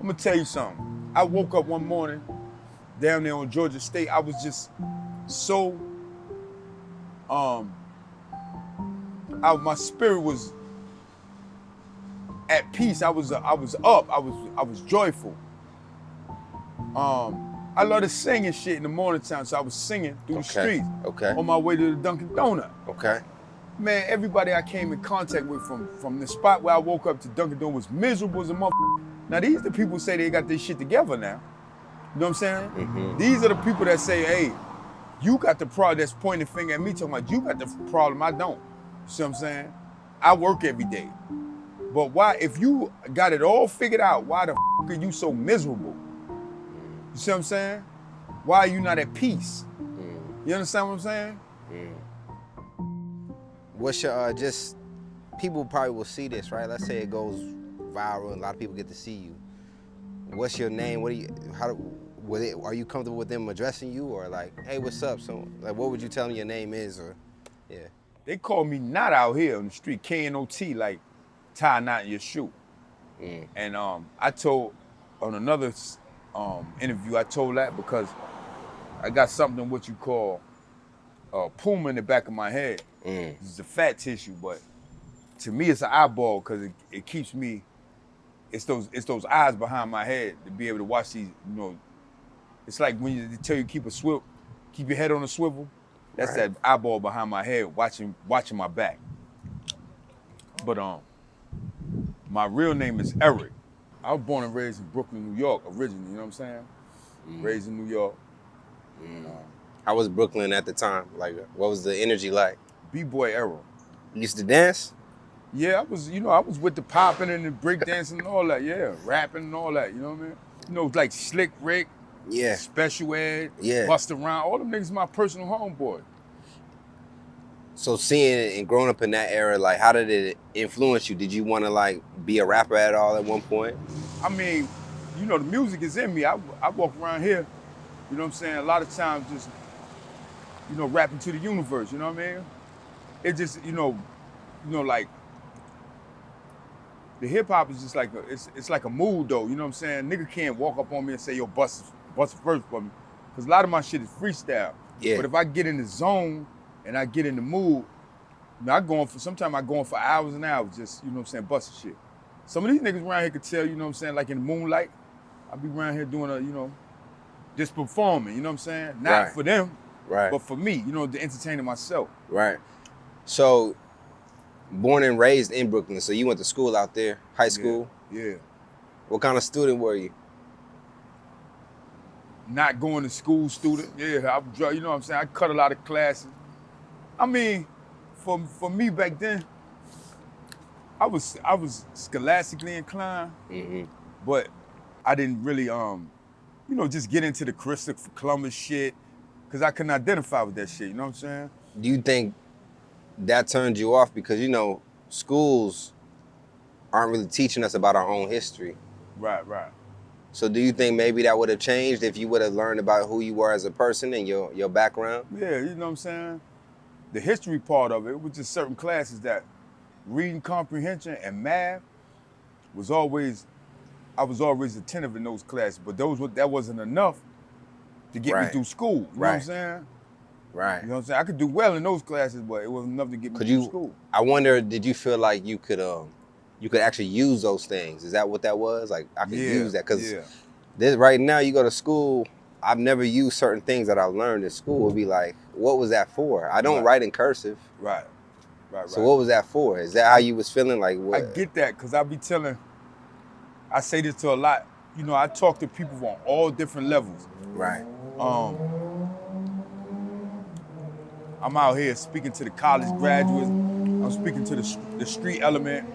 I'm gonna tell you something. I woke up one morning down there on Georgia State. I was just so, my spirit was at peace. I was up. I was joyful. I love to sing and shit in the morning time, so I was singing through the streets on my way to the Dunkin' Donut. Okay. Man, everybody I came in contact with from the spot where I woke up to Dunkin' Donut was miserable as a motherfucker. Now these the people say they got this shit together now. You know what I'm saying? Mm-hmm. These are the people that say, hey, you got the problem, that's pointing the finger at me talking about you got the problem, I don't. You see what I'm saying? I work every day. But why, if you got it all figured out, why the fuck are you so miserable? You see what I'm saying? Why are you not at peace? You understand what I'm saying? What's your, just, people probably will see this, right? Let's say it goes viral and a lot of people get to see you. What's your name? What do you, are you comfortable with them addressing you or like, hey, what's up? So like, what would you tell them your name is or, yeah. They call me Not out here on the street, K-N-O-T, like tie a knot in your shoe. And I told, on another interview, I told that because I got something what you call puma in the back of my head. It's a fat tissue, but to me it's an eyeball because it keeps me, it's those eyes behind my head to be able to watch these, you know, it's like when they tell you keep your head on a swivel, that's that eyeball behind my head watching my back. But my real name is Eric. I was born and raised in Brooklyn, New York originally, you know what I'm saying? Raised in New York. How was Brooklyn at the time? Like, what was the energy like? B-boy era. You used to dance? Yeah, I was with the popping and the breakdancing and all that, yeah. Rapping and all that, you know what I mean? You know, like Slick Rick, Special Ed, Busta Rhymes, all them niggas my personal homeboy. So seeing and growing up in that era, like how did it influence you? Did you want to like be a rapper at all at one point? I mean, you know, the music is in me. I walk around here, you know what I'm saying? A lot of times just, you know, rapping to the universe, you know what I mean? It just, you know, like, the hip hop is just like it's like a mood though, you know what I'm saying? Nigga can't walk up on me and say, yo, bust a verse for me. Cause a lot of my shit is freestyle. Yeah. But if I get in the zone and I get in the mood, you know, sometimes I go on for hours and hours just, you know what I'm saying, busting shit. Some of these niggas around here could tell, you know what I'm saying, like in the moonlight, I be around here doing you know, just performing, you know what I'm saying? Not for them, but for me, you know, to entertain myself. Right. So, born and raised in Brooklyn, so you went to school out there, high school? Yeah. What kind of student were you? Not going to school student, you know what I'm saying? I cut a lot of classes. I mean, for me back then, I was scholastically inclined, but I didn't really, you know, just get into the Christopher Columbus shit, because I couldn't identify with that shit, you know what I'm saying? Do you think that turned you off? Because, you know, schools aren't really teaching us about our own history. Right. So do you think maybe that would have changed if you would have learned about who you were as a person and your background? Yeah, you know what I'm saying? The history part of it was just certain classes that reading comprehension and math I was always attentive in those classes, but that wasn't enough to get me through school. You know what I'm saying? Right. You know what I'm saying? I could do well in those classes, but it wasn't enough to get me through school. I wonder, did you feel like you could actually use those things? Is that what that was? Like, I could use that? Because right now, you go to school, I've never used certain things that I learned in school. It'd be like, what was that for? I don't write in cursive. Right. So what was that for? Is that how you was feeling? Like, what? I get that, because I say this to a lot, you know, I talk to people on all different levels. Right. I'm out here speaking to the college graduates. I'm speaking to the street element.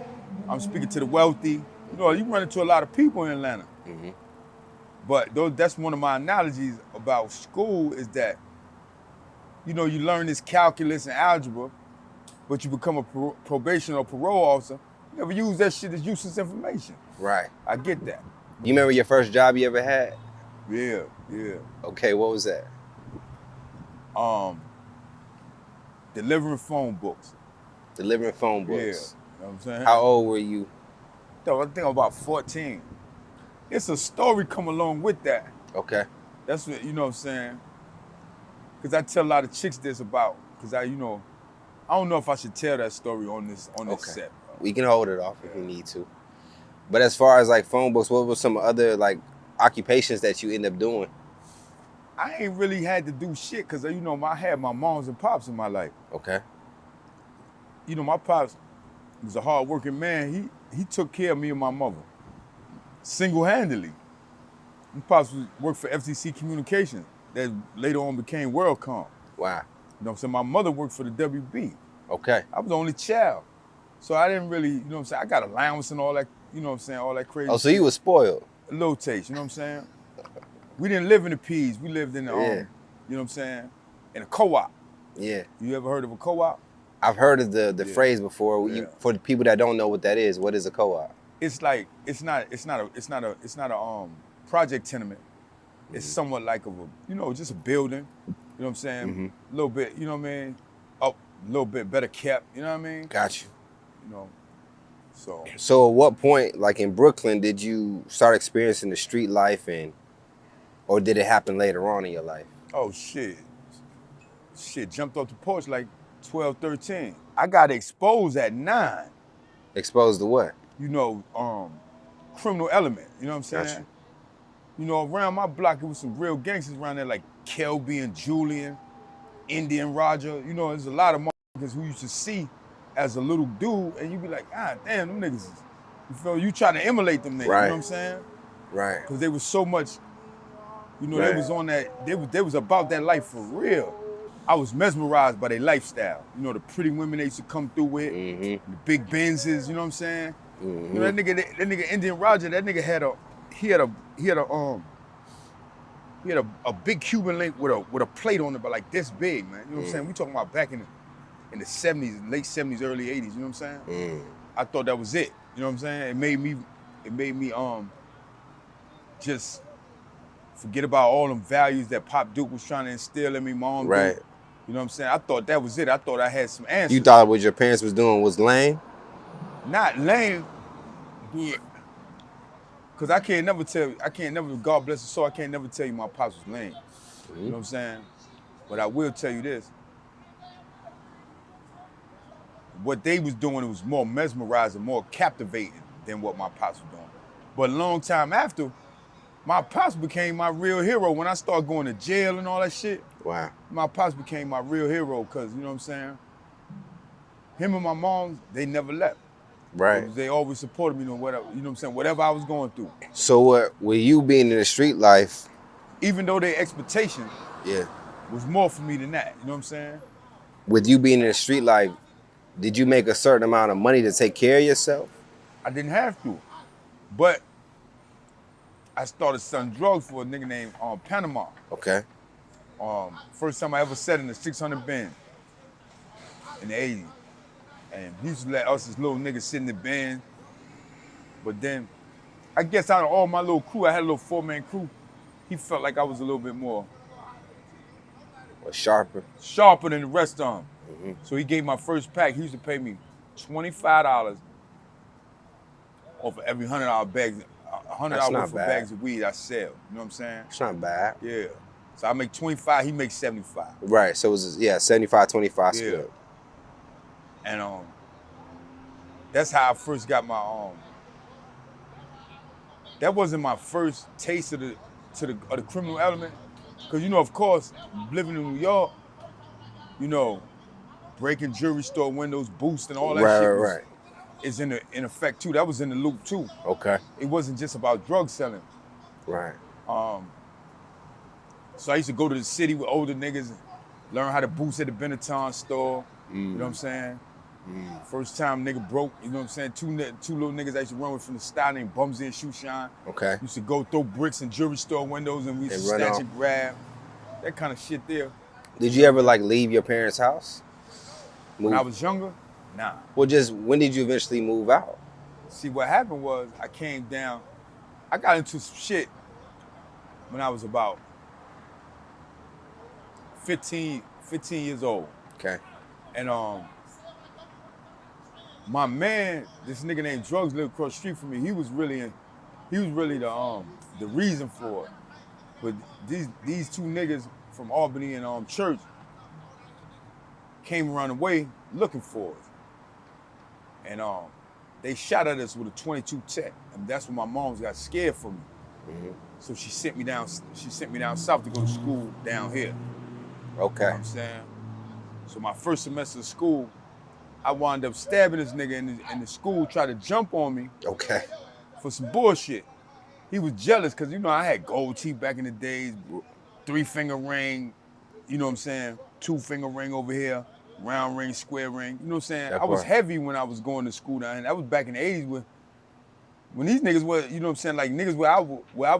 I'm speaking to the wealthy. You know, you run into a lot of people in Atlanta. But that's one of my analogies about school is that, you know, you learn this calculus and algebra, but you become a probation or parole officer. You never use that shit as useless information. Right. I get that. You remember your first job you ever had? Yeah. Okay, what was that? Delivering phone books. Delivering phone books. Yeah, you know what I'm saying? How old were you? I think I'm about 14. it's a story come along with that. Okay. That's what, you know what I'm saying? Because I tell a lot of chicks this about, because I don't know if I should tell that story on this set. Bro. We can hold it off if we need to. But as far as like phone books, what were some other like occupations that you end up doing? I ain't really had to do shit because, I had my moms and pops in my life. Okay. My pops was a hard-working man. He took care of me and my mother single-handedly. My pops worked for FCC Communications that later on became WorldCom. Wow. You know what I'm saying? My mother worked for the WB. Okay. I was the only child. So I didn't really, you know what I'm saying? I got allowance and all that, you know what I'm saying? All that crazy Oh, so you was spoiled. A little taste, you know what I'm saying? We didn't live in the P's. We lived in the, you know what I'm saying? In a co-op. Yeah. You ever heard of a co-op? I've heard of the phrase before. For the people that don't know what that is, what is a co-op? It's like it's not a project tenement. It's somewhat like just a building. You know what I'm saying? A little bit, you know what I mean? Up a little bit better kept. You know what I mean? Got you. So at what point, like in Brooklyn, did you start experiencing the street life, or did it happen later on in your life? Oh shit, jumped off the porch like 12, 13. I got exposed at 9. Exposed to what? Criminal element. You know what I'm saying? Got you. Around my block, it was some real gangsters around there like Kelby and Julian, Indian Roger. There's a lot of motherfuckers who you used to see as a little dude, and you be like, ah, damn, them niggas. You trying to emulate them niggas. Right. You know what I'm saying? Right. Because they was so much. They was on that. They was about that life for real. I was mesmerized by their lifestyle. The pretty women they used to come through with, the big Benzes. You know what I'm saying? That nigga Indian Roger. That nigga had a big Cuban link with a plate on it, but like this big, man. You know what I'm saying? We talking about back in the 70s, late 70s, early 80s. You know what I'm saying? I thought that was it. You know what I'm saying? It made me just forget about all them values that Pop Duke was trying to instill in me, Mom. Right. Duke. You know what I'm saying? I thought that was it. I thought I had some answers. You thought what your parents was doing was lame? Not lame, but because I can't never, God bless his soul, I can't never tell you my pops was lame. You know what I'm saying? But I will tell you this. What they was doing was more mesmerizing, more captivating than what my pops was doing. But a long time after, my pops became my real hero. When I started going to jail and all that shit, wow. My pops became my real hero because, you know what I'm saying? Him and my mom, they never left. Right. They always supported me, whatever, you know what I'm saying? Whatever I was going through. So with you being in the street life, even though their expectation was more for me than that, you know what I'm saying? With you being in the street life, did you make a certain amount of money to take care of yourself? I didn't have to, but I started selling drugs for a nigga named Panama. Okay. First time I ever sat in the 600 Benz in the 80s. And he used to let us as little niggas sit in the Benz. But then, I guess out of all my little crew, I had a little 4-man crew, he felt like I was a little bit more sharper than the rest of them. So he gave my first pack, he used to pay me $25 off of every $100 bag, $100 worth of bags of weed I sell. You know what I'm saying? It's not bad. Yeah. So I make 25, he makes 75. Right, so it was, 75-25 split. And that's how I first got my that wasn't my first taste of the criminal element. Cause of course, living in New York, breaking jewelry store windows, boosting, all that shit is in effect too. That was in the loop too. Okay. It wasn't just about drug selling. Right. So I used to go to the city with older niggas and learn how to boost at the Benetton store. You know what I'm saying? First time nigga broke, you know what I'm saying? Two little niggas I used to run with from the style named Bumsy and Shoe Shine. Okay. Used to go throw bricks in jewelry store windows and we used to snatch and grab. That kind of shit there. Did you ever leave your parents' house? When I was younger? Nah. Well, just when did you eventually move out? See, what happened was I came down, I got into some shit when I was about 15 years old. Okay. And my man, this nigga named Drugs lived across the street from me. He was really he was really the reason for it. But these two niggas from Albany and Church came around the way looking for us. And they shot at us with a 22 Tech. And that's when my moms got scared for me. So she sent me down south to go to school down here. Okay. You know what I'm saying? So my first semester of school, I wound up stabbing this nigga in the school, tried to jump on me. Okay. For some bullshit. He was jealous because, you know, I had gold teeth back in the days, 3-finger ring, you know what I'm saying? 2-finger ring over here, round ring, square ring. You know what I'm saying? I was heavy when I was going to school down, and that was back in the 80s when these niggas were, you know what I'm saying, like niggas where I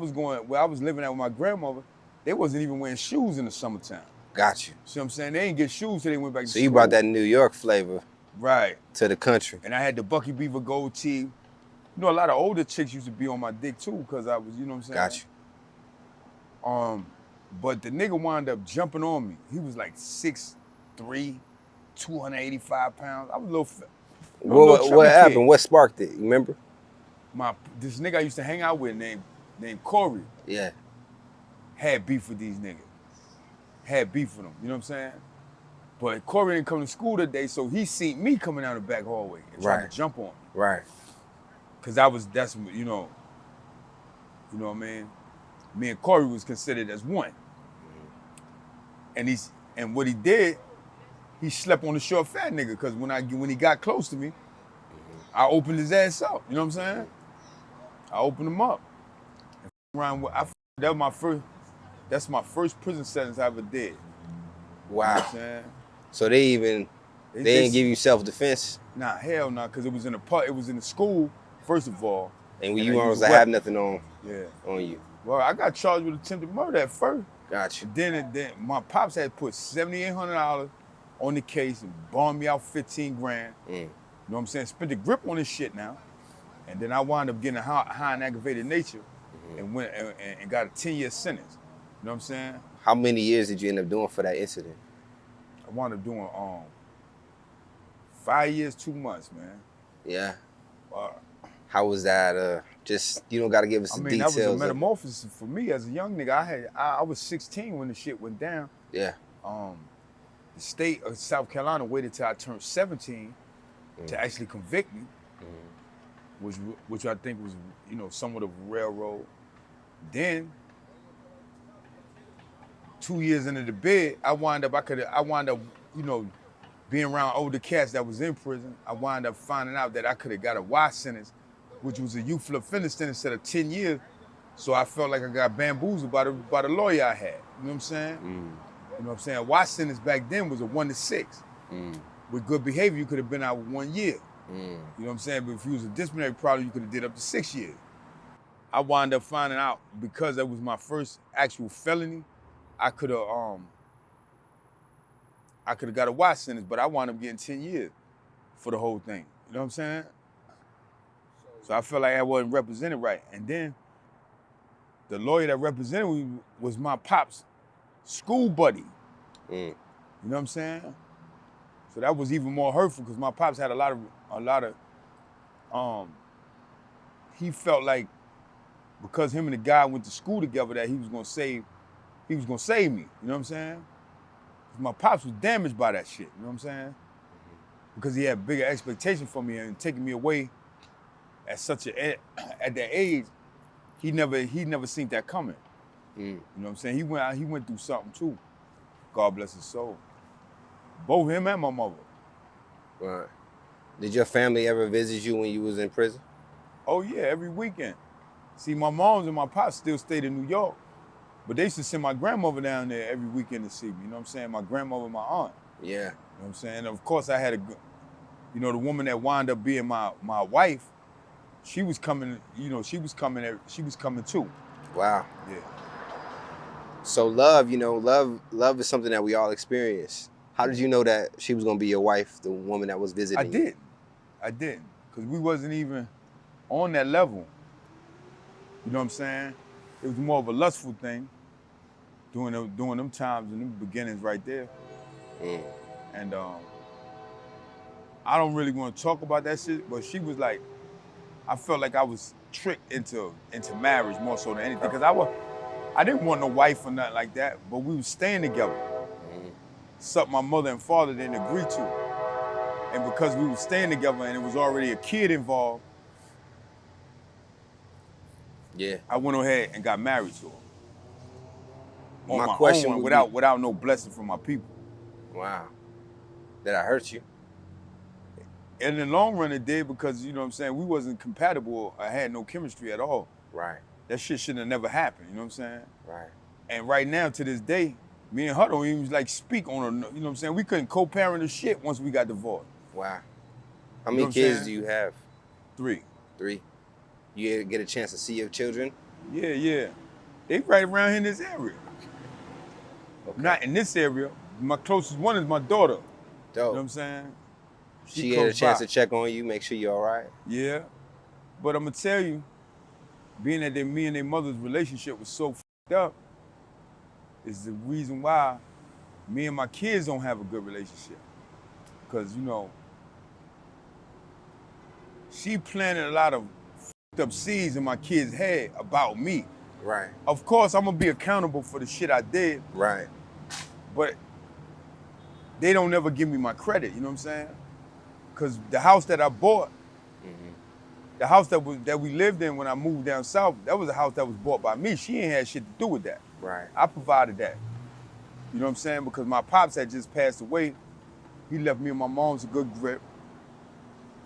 was living at with my grandmother, they wasn't even wearing shoes in the summertime. Got you. See what I'm saying? They ain't get shoes till they went back to school. So you brought that New York flavor to the country. And I had the Bucky Beaver gold tee. You know, a lot of older chicks used to be on my dick too, because I was, you know what I'm saying? Got you. But the nigga wound up jumping on me. He was like 6'3", 285 pounds. I was a little What happened? Kid. What sparked it? You remember? This nigga I used to hang out with named Corey. Yeah. Had beef with these niggas. Had beef with them, you know what I'm saying? But Corey didn't come to school today, so he seen me coming down the back hallway and tried to jump on me. Right. Cause that's you know what I mean? Me and Corey was considered as one. And what he did, he slept on the short fat nigga, cause when he got close to me, I opened his ass up, you know what I'm saying? I opened him up. That's my first prison sentence I ever did. Wow. You know what I'm saying? So they didn't give you self-defense? Nah, hell no, cause it was in the school, first of all. And you weren't supposed to have nothing on you. Well, I got charged with attempted murder at first. Got you. Then my pops had put $7,800 on the case and bombed me out 15 grand. You know what I'm saying? Spent the grip on this shit now. And then I wound up getting a high and aggravated nature and went and got a 10-year sentence. You know what I'm saying? How many years did you end up doing for that incident? I wound up doing 5 years, 2 months, man. Yeah. How was that? Just, you don't got to give us the details. That was a metamorphosis for me as a young nigga. I was 16 when the shit went down. Yeah. The state of South Carolina waited till I turned 17 to actually convict me, which I think was, you know, somewhat of a railroad. Then, 2 years into the bed, I wound up, you know, being around older cats that was in prison. I wound up finding out that I could have got a Y sentence, which was a youthful offender sentence instead of 10 years. So I felt like I got bamboozled by the lawyer I had. You know what I'm saying? You know what I'm saying? Y sentence back then was a 1 to 6. With good behavior, you could have been out with 1 year. You know what I'm saying? But if you was a disciplinary problem, you could have did up to 6 years. I wound up finding out because that was my first actual felony, I could have got a Y sentence, but I wound up getting 10 years for the whole thing. You know what I'm saying? So I felt like I wasn't represented right. And then the lawyer that represented me was my pop's school buddy. You know what I'm saying? So that was even more hurtful because my pops had a lot of he felt like because him and the guy went to school together that he was gonna save me. You know what I'm saying? My pops was damaged by that shit, you know what I'm saying? Because he had bigger expectations for me and taking me away at that age, he never seen that coming. You know what I'm saying? He went through something too. God bless his soul. Both him and my mother. Right. Did your family ever visit you when you was in prison? Oh yeah, every weekend. See, my moms and my pops still stayed in New York, but they used to send my grandmother down there every weekend to see me. You know what I'm saying? My grandmother and my aunt. Yeah. You know what I'm saying? And of course, I had the woman that wound up being my wife. She was coming. She was coming too. Wow. Yeah. So love is something that we all experience. How did you know that she was gonna be your wife, the woman that was visiting you? I didn't, because we wasn't even on that level. You know what I'm saying? It was more of a lustful thing, doing them times and them beginnings right there. And I don't really want to talk about that shit, but she was like, I felt like I was tricked into marriage more so than anything. Because I didn't want no wife or nothing like that, but we was staying together. Something my mother and father didn't agree to. And because we were staying together and it was already a kid involved, Yeah. I went ahead and got married to her. On My my question own, would without no blessing from my people. Wow. Did I hurt you? In the long run, it did, because, you know what I'm saying, we wasn't compatible. I had no chemistry at all. Right. That shit shouldn't have never happened, you know what I'm saying? Right. And right now, to this day, me and her don't even like speak on her, you know what I'm saying? We couldn't co-parent the shit once we got divorced. Wow. How You know many what I'm kids saying? do you have? 3. 3. You get a chance to see your children? Yeah. They right around here in this area. Okay. Not in this area. My closest one is my daughter. Dope. You know what I'm saying? She had a chance to check on you, make sure you're all right? Yeah. But I'm going to tell you, being that me and their mother's relationship was so fucked up, is the reason why me and my kids don't have a good relationship. Because, you know, she planted a lot of fucked up seeds in my kids' head about me. Right. Of course, I'm going to be accountable for the shit I did. Right. But they don't never give me my credit, you know what I'm saying? Because the house that I bought, the house that we lived in when I moved down south, that was a house that was bought by me. She ain't had shit to do with that. Right. I provided that. You know what I'm saying? Because my pops had just passed away. He left me and my mom's a good grip.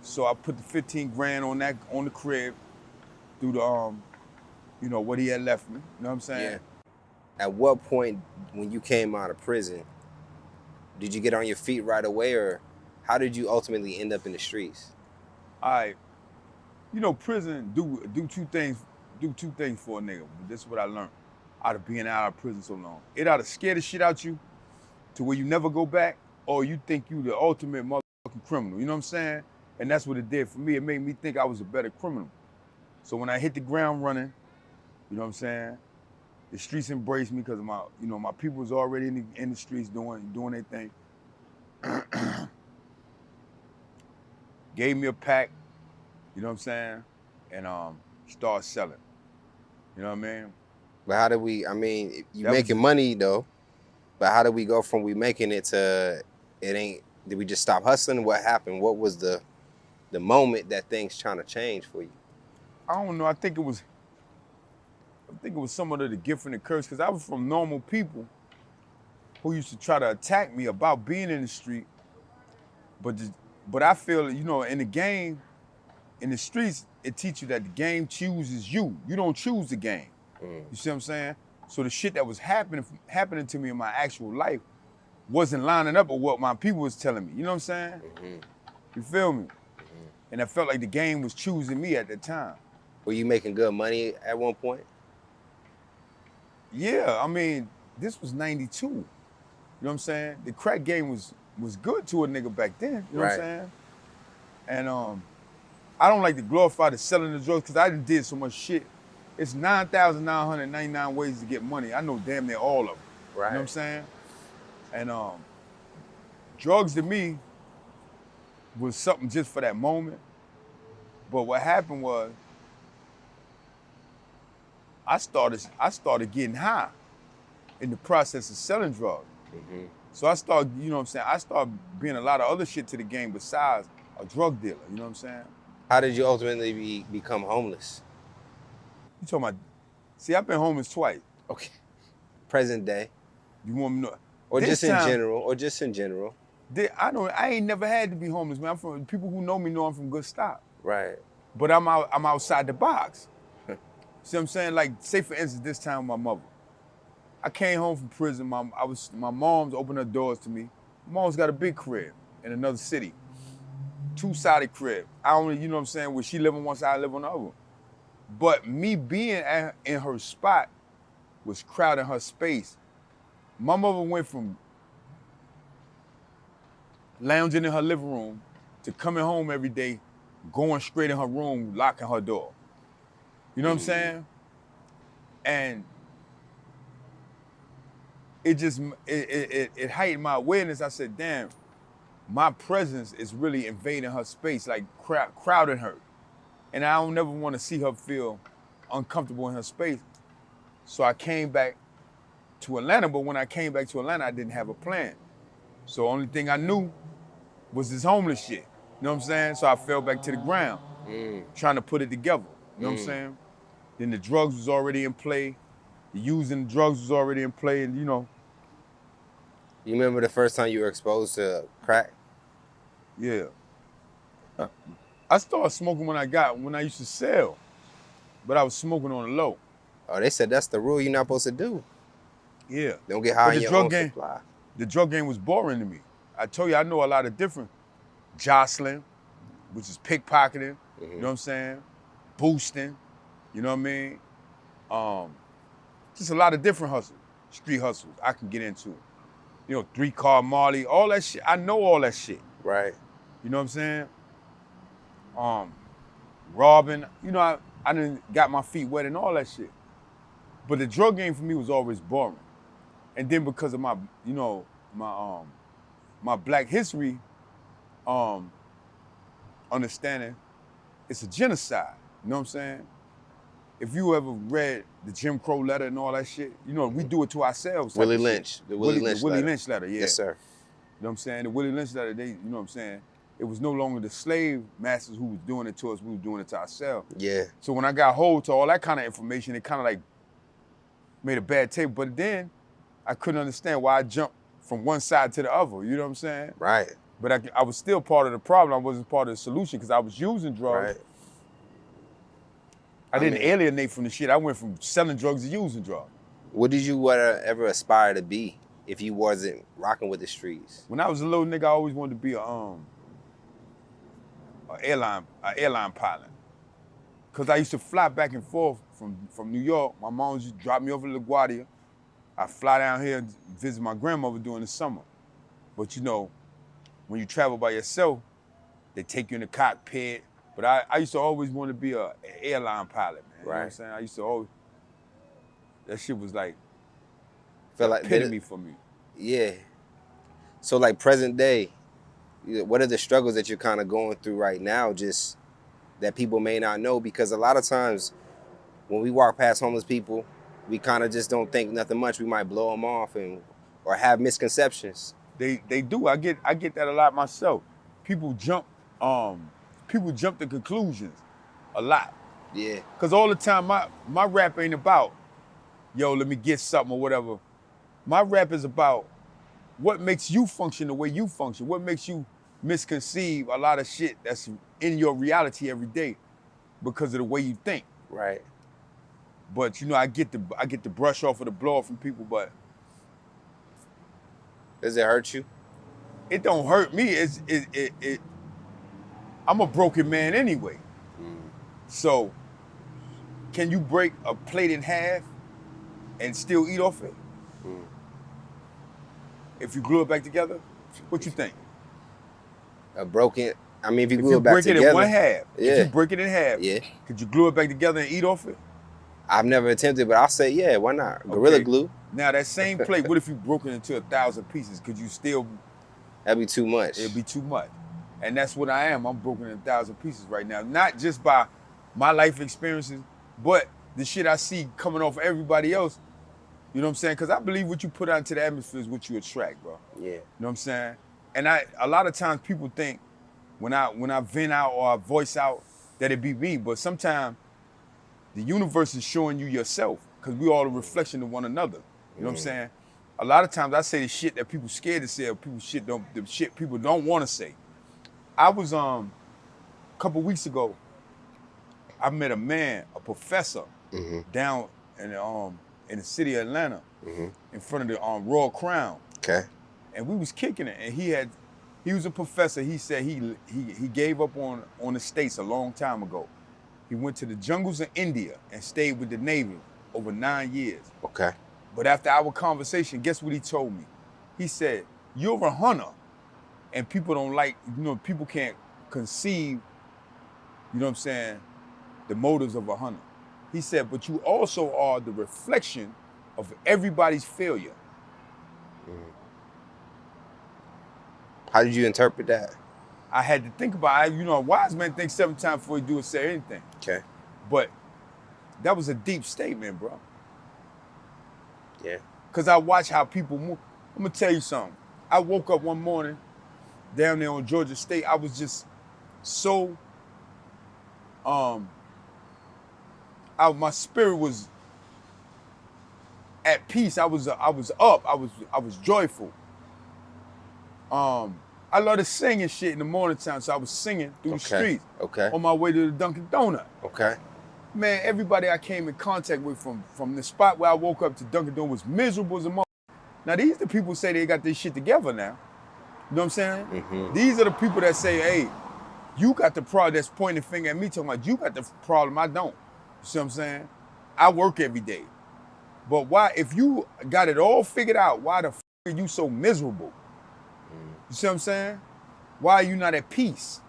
So I put the 15 grand on the crib through the you know, what he had left me. You know what I'm saying? Yeah. At what point when you came out of prison, did you get on your feet right away, or how did you ultimately end up in the streets? You know, prison do two things for a nigga. This is what I learned out of being out of prison so long. It either scare the shit out you to where you never go back, or you think you the ultimate motherfucking criminal. You know what I'm saying? And that's what it did for me. It made me think I was a better criminal. So when I hit the ground running, you know what I'm saying? The streets embraced me because my people was already in the streets doing their thing. Gave me a pack, you know what I'm saying? And started selling. You know what I mean? But how did we, I mean, you making money though, but how did we go from we making it to it ain't, did we just stop hustling? What happened? What was the moment that things trying to change for you? I don't know. I think it was some of the gift and the curse, because I was from normal people who used to try to attack me about being in the street. But I feel, you know, in the game, in the streets, it teaches you that the game chooses you. You don't choose the game. You see what I'm saying? So the shit that was happening to me in my actual life wasn't lining up with what my people was telling me. You know what I'm saying? You feel me? And I felt like the game was choosing me at the time. Were you making good money at one point? Yeah, I mean, this was 92. You know what I'm saying? The crack game was good to a nigga back then. You know what I'm saying? And I don't like to glorify the selling the drugs, because I done did so much shit. It's 9,999 ways to get money. I know damn near all of them. Right. You know what I'm saying? And drugs to me was something just for that moment. But what happened was, I started getting high in the process of selling drugs. So I started, you know what I'm saying, I started being a lot of other shit to the game besides a drug dealer, you know what I'm saying? How did you ultimately become homeless? You talking about, see, I've been homeless twice. Okay. Present day. You want me to know? Or This just in time, general. I ain't never had to be homeless, man. People who know me know I'm from good stock. Right. But I'm outside the box. See what I'm saying? Like, say for instance, this time with my mother. I came home from prison. My mom's opened her doors to me. My mom's got a big crib in another city. 2-sided crib. You know what I'm saying, where she live on one side, I live on the other. But me being in her spot was crowding her space. My mother went from lounging in her living room to coming home every day, going straight in her room, locking her door. You know what I'm saying? And it heightened my awareness. I said, damn, my presence is really invading her space, like crowding her. and I don't never want to see her feel uncomfortable in her space. So I came back to Atlanta, but when I came back to Atlanta, I didn't have a plan. So only thing I knew was this homeless shit. You know what I'm saying? So I fell back to the ground, trying to put it together. You know what I'm saying? Then the drugs was already in play. The using drugs was already in play, and you know. You remember the first time you were exposed to crack? Yeah. I started smoking when I used to sell, but I was smoking on the low. Oh, they said that's the rule you're not supposed to do. Yeah. Don't get high on your own supply. The drug game was boring to me. I told you I know a lot of different jostling, which is pickpocketing, you know what I'm saying? Boosting, you know what I mean? Just a lot of different hustles, street hustles I can get into. You know, 3-car Marley, all that shit. I know all that shit. Right. You know what I'm saying? Robbing, you know, I done got my feet wet and all that shit. But the drug game for me was always boring. And then because of my, you know, my Black history understanding, it's a genocide. You know what I'm saying? If you ever read the Jim Crow letter and all that shit, you know, we do it to ourselves. Willie Lynch. The Willie Lynch letter, yeah. Yes, sir. You know what I'm saying? The Willie Lynch letter, you know what I'm saying? It was no longer the slave masters who was doing it to us, we were doing it to ourselves. Yeah. So when I got hold to all that kind of information, it kind of like made a bad taste. But then I couldn't understand why I jumped from one side to the other, you know what I'm saying? Right. But I was still part of the problem. I wasn't part of the solution because I was using drugs. Right. I didn't alienate from the shit. I went from selling drugs to using drugs. What did you ever aspire to be if you wasn't rocking with the streets? When I was a little nigga, I always wanted to be a airline pilot. Cause I used to fly back and forth from New York. My mom used to drop me over to LaGuardia. I fly down here and visit my grandmother during the summer. But you know, when you travel by yourself, they take you in the cockpit. But I used to always want to be an airline pilot, man. You know what I'm saying? I used to always, that shit was like, feel like epitome for me. Yeah. So like present day, what are the struggles that you're kind of going through right now, just that people may not know? Because a lot of times when we walk past homeless people, we kind of just don't think nothing much. We might blow them off or have misconceptions. They do. I get that a lot myself. People jump to conclusions a lot. Yeah. Cause all the time my rap ain't about, yo, let me get something or whatever. My rap is about what makes you function the way you function. What makes you misconceive a lot of shit that's in your reality every day because of the way you think. Right. But you know, I get the brush off of the blow off from people, but does it hurt you? It don't hurt me. I'm a broken man anyway. So can you break a plate in half and still eat off it? If you glue it back together, what you think? If you glue it back together. If you break it in one half, yeah. If you break it in half, yeah. Could you glue it back together and eat off it? I've never attempted, but I'll say, yeah, why not? Gorilla glue. Now that same plate, what if you broke it into 1,000 pieces? Could you still? That'd be too much. It'd be too much. And that's what I am. I'm broken in 1,000 pieces right now. Not just by my life experiences, but the shit I see coming off everybody else. You know what I'm saying? Because I believe what you put out into the atmosphere is what you attract, bro. Yeah. You know what I'm saying? And a lot of times people think when I vent out or I voice out that it be me, but sometimes the universe is showing you yourself because we all a reflection of one another. You know what I'm saying? A lot of times I say the shit that people scared to say or the shit people don't want to say. I was a couple weeks ago, I met a man, a professor, down in the city of Atlanta, in front of the Royal Crown. Okay. And we was kicking it, and he was a professor. He said he gave up on the States a long time ago. He went to the jungles of India and stayed with the Navy over 9 years. Okay. But after our conversation, guess what he told me? He said, you're a hunter, and people don't like, people can't conceive, you know what I'm saying, the motives of a hunter. He said, but you also are the reflection of everybody's failure. How did you interpret that? I had to think about it. You know, a wise man thinks 7 times before he do or say anything. Okay. But that was a deep statement, bro. Yeah. Because I watch how people move. I'm going to tell you something. I woke up one morning down there on Georgia State. I was just so, my spirit was at peace. I was up. I was joyful. I love to sing and shit in the morning time, so I was singing through the streets. Okay. On my way to the Dunkin' Donut. Okay. Man, everybody I came in contact with from the spot where I woke up to Dunkin' Donut was miserable as a mother. Now these the people say they got this shit together now. You know what I'm saying? Mm-hmm. These are the people that say, hey, you got the problem, that's pointing the finger at me talking about you got the problem, I don't. You see what I'm saying? I work every day. But why, if you got it all figured out, why the are you so miserable? You see what I'm saying? Why are you not at peace?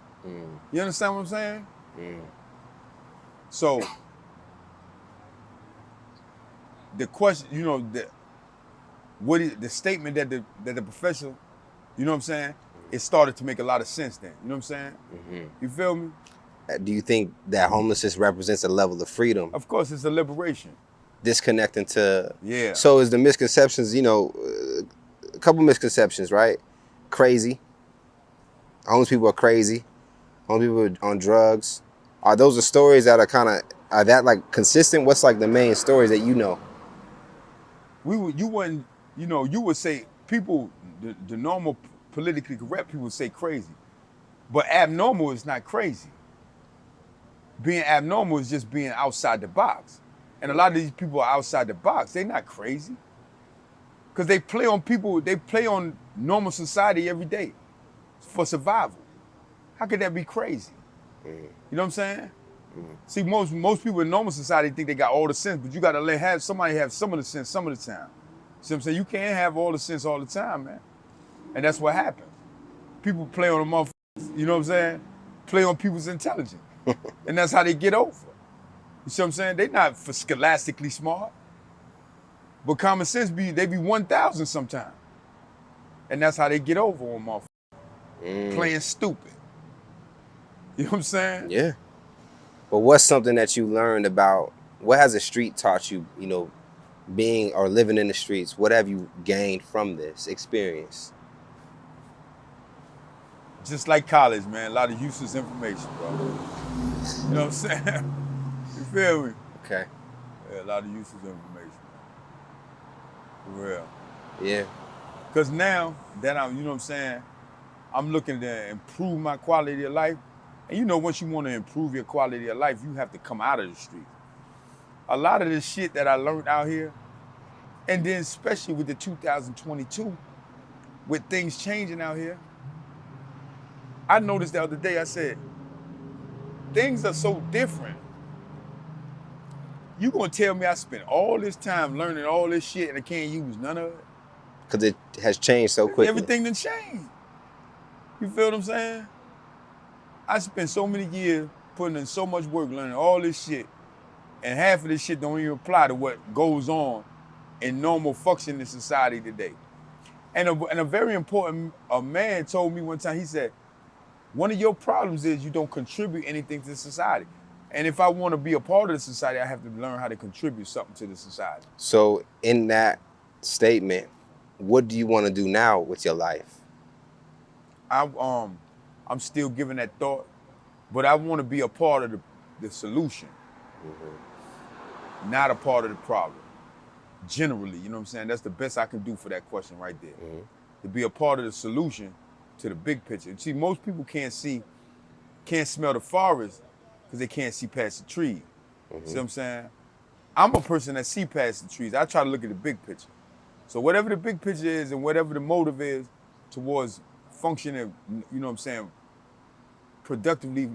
You understand what I'm saying? So, the question, you know, the statement that the professor, you know what I'm saying? It started to make a lot of sense then. You know what I'm saying? You feel me? Do you think that homelessness represents a level of freedom? Of course, it's a liberation. Disconnecting to... Yeah. So is the misconceptions, you know, a couple misconceptions, right? Crazy. Homeless people are crazy. Homeless people are on drugs. Are those the stories that are kind of, are that like consistent? What's like the main stories that you know? You wouldn't, you know, you would say people, the normal politically correct people would say crazy. But abnormal is not crazy. Being abnormal is just being outside the box. And a lot of these people are outside the box. They're not crazy. Because they play on people, they play on normal society every day for survival. How could that be crazy? You know what I'm saying? See, most people in normal society think they got all the sense, but you got to have somebody have some of the sense some of the time. See what I'm saying? You can't have all the sense all the time, man. And that's what happens. People play on the motherfuckers, you know what I'm saying? Play on people's intelligence. And that's how they get over. You see what I'm saying? They not for scholastically smart. But common sense they be 1,000 sometimes. And that's how they get over on motherfuckers. Playing stupid. You know what I'm saying? Yeah. But what's something that you learned about, what has the street taught you, you know, being or living in the streets? What have you gained from this experience? Just like college, man, a lot of useless information, bro. You know what I'm saying? You feel me? Okay. Yeah, a lot of useless information. For real. Yeah. Because now that I'm, you know what I'm saying, I'm looking to improve my quality of life. And you know, once you want to improve your quality of life, you have to come out of the street. A lot of this shit that I learned out here, and then especially with the 2022, with things changing out here, I noticed the other day, I said, things are so different. You gonna tell me I spent all this time learning all this shit and I can't use none of it? Because it has changed so quickly. Everything done changed. You feel what I'm saying? I spent so many years putting in so much work learning all this shit, and half of this shit don't even apply to what goes on in normal functioning society today. And a very important man told me one time, he said, one of your problems is you don't contribute anything to society. And if I want to be a part of the society, I have to learn how to contribute something to the society. So in that statement, what do you want to do now with your life? I'm still giving that thought, but I want to be a part of the solution, not a part of the problem. Generally, you know what I'm saying? That's the best I can do for that question right there. To be a part of the solution to the big picture. See, most people can't smell the forest because they can't see past the trees. See what I'm saying? I'm a person that see past the trees. I try to look at the big picture. So whatever the big picture is and whatever the motive is towards functioning, you know what I'm saying, productively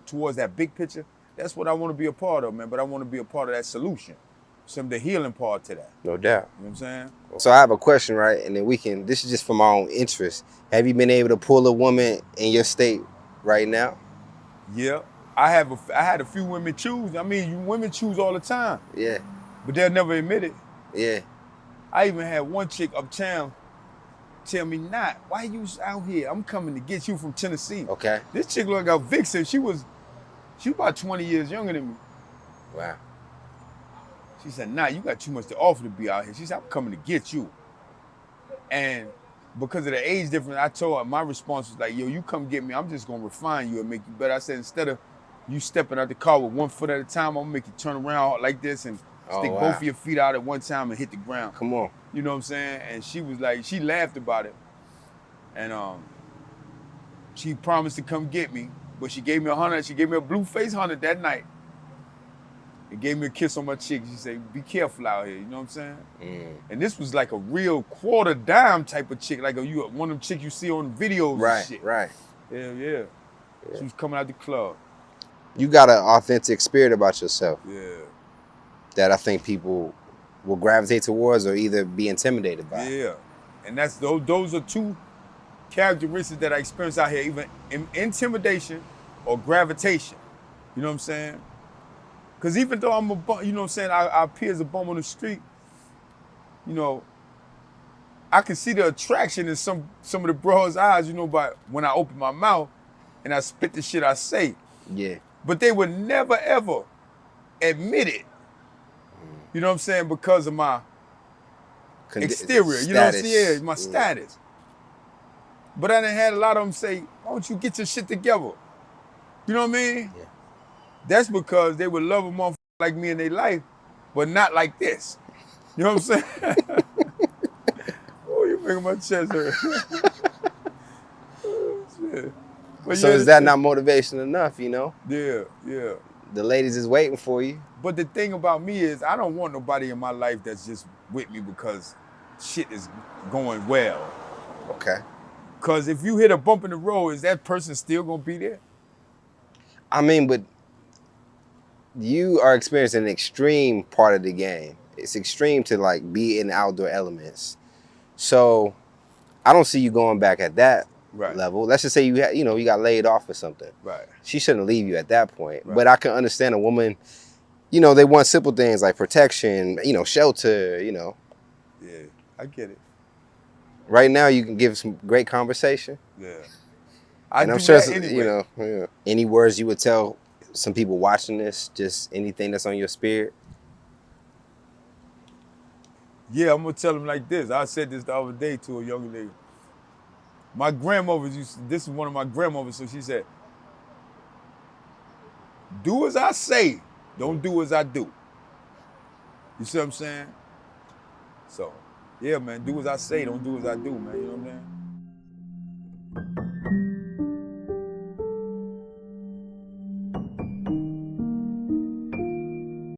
towards that big picture, that's what I want to be a part of, man. But I want to be a part of that solution. The healing part to that. No doubt. You know what I'm saying? So I have a question, right? And then this is just for my own interest. Have you been able to pull a woman in your state right now? Yeah. I had a few women choose. I mean, women choose all the time. Yeah. But they'll never admit it. Yeah. I even had one chick uptown tell me, not, why you out here? I'm coming to get you from Tennessee. Okay. This chick looked like a vixen. She was about 20 years younger than me. Wow. She said, nah, you got too much to offer to be out here. She said, I'm coming to get you. And because of the age difference, I told her, my response was like, yo, you come get me. I'm just going to refine you and make you better. I said, instead of you stepping out the car with 1 foot at a time, I'm going to make you turn around like this and stick both of your feet out at one time and hit the ground. Come on. You know what I'm saying? And she was like, she laughed about it. And she promised to come get me, but she gave me $100. She gave me a blue face $100 that night. And gave me a kiss on my cheek. She said, be careful out here, you know what I'm saying? And this was like a real quarter dime type of chick, like one of them chicks you see on videos and shit. Right. Yeah. She was coming out the club. You got an authentic spirit about yourself. Yeah. That I think people will gravitate towards or either be intimidated by. Yeah. And those are two characteristics that I experience out here, even intimidation or gravitation. You know what I'm saying? Because even though I'm a bum, you know what I'm saying, I appear as a bum on the street, you know, I can see the attraction in some of the bros' eyes, you know, by when I open my mouth and I spit the shit I say. Yeah. But they would never, ever admit it. You know what I'm saying? Because of my exterior, status. You know what I'm saying? Yeah, my status. But I done had a lot of them say, why don't you get your shit together? You know what I mean? Yeah. That's because they would love a motherfucker like me in their life, but not like this. You know what I'm saying? Oh, you making my chest hurt. Oh, shit. But So is that not motivation enough, you know? Yeah. The ladies is waiting for you. But the thing about me is I don't want nobody in my life that's just with me because shit is going well. Okay. Because if you hit a bump in the road, is that person still going to be there? I mean, but you are experiencing an extreme part of the game. It's extreme to like be in the outdoor elements. So I don't see you going back at that level. Let's just say you got laid off or something. Right. She shouldn't leave you at that point. Right. But I can understand a woman, you know, they want simple things like protection, you know, shelter, you know. Yeah, I get it. Right now you can give some great conversation. Yeah. And I'm sure, anyway. Any words you would tell some people watching this, just anything that's on your spirit? Yeah, I'm going to tell them like this. I said this the other day to a young lady. My grandmother, this is one of my grandmothers, so she said, do as I say, don't do as I do. You see what I'm saying? So, yeah, man, do as I say, don't do as I do, man. You know what I'm saying?